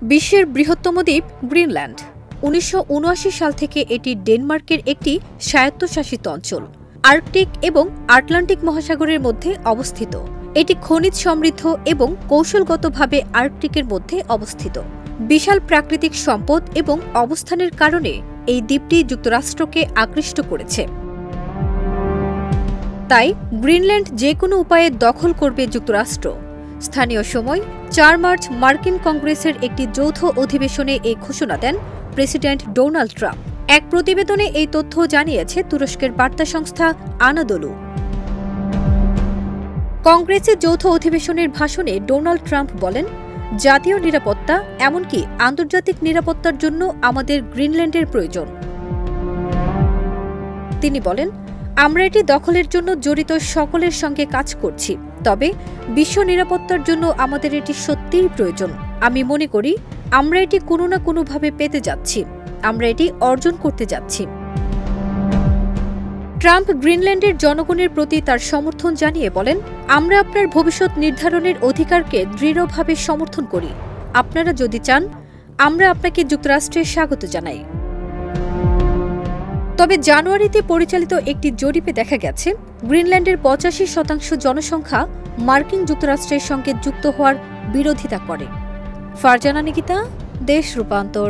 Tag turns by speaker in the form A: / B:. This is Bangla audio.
A: বিশ্বের বৃহত্তম দ্বীপ গ্রিনল্যান্ড। ১৯৭৯ সাল থেকে এটি ডেনমার্কের একটি স্বায়ত্তশাসিত অঞ্চল। আর্কটিক এবং আটলান্টিক মহাসাগরের মধ্যে অবস্থিত। এটি খনিজ সমৃদ্ধ এবং কৌশলগতভাবে আর্কটিকের মধ্যে অবস্থিত। বিশাল প্রাকৃতিক সম্পদ এবং অবস্থানের কারণে এই দ্বীপটি যুক্তরাষ্ট্রকে আকৃষ্ট করেছে। তাই গ্রিনল্যান্ড যে কোনো উপায়ে দখল করবে যুক্তরাষ্ট্র। স্থানীয় সময় ৪ মার্চ মার্কিন কংগ্রেসের একটি যৌথ অধিবেশনে এই ঘোষণা দেন প্রেসিডেন্ট ডোনাল্ড ট্রাম্প। এক প্রতিবেদনে এই তথ্য জানিয়েছে তুরস্কের বার্তা সংস্থা আনাদোলু। কংগ্রেসের যৌথ অধিবেশনের ভাষণে ডোনাল্ড ট্রাম্প বলেন, জাতীয় নিরাপত্তা এমনকি আন্তর্জাতিক নিরাপত্তার জন্য আমাদের গ্রিনল্যান্ডের প্রয়োজন। তিনি বলেন, আমরা এটি দখলের জন্য জড়িত সকলের সঙ্গে কাজ করছি, তবে বিশ্ব নিরাপত্তার জন্য আমাদের এটি সত্যিই প্রয়োজন। আমি মনে করি আমরা এটি কোনো না কোনোভাবে পেতে যাচ্ছি, আমরা এটি অর্জন করতে যাচ্ছি। ট্রাম্প গ্রিনল্যান্ডের জনগণের প্রতি তার সমর্থন জানিয়ে বলেন, আমরা আপনার ভবিষ্যৎ নির্ধারণের অধিকারকে দৃঢ়ভাবে সমর্থন করি। আপনারা যদি চান, আমরা আপনাকে যুক্তরাষ্ট্রে স্বাগত জানাই। তবে জানুয়ারিতে পরিচালিত একটি জরিপে দেখা গেছে, গ্রিনল্যান্ডের ৮৫% জনসংখ্যা মার্কিন যুক্তরাষ্ট্রের সঙ্গে যুক্ত হওয়ার বিরোধিতা করে। ফারজানা নিকিতা, দেশ রূপান্তর।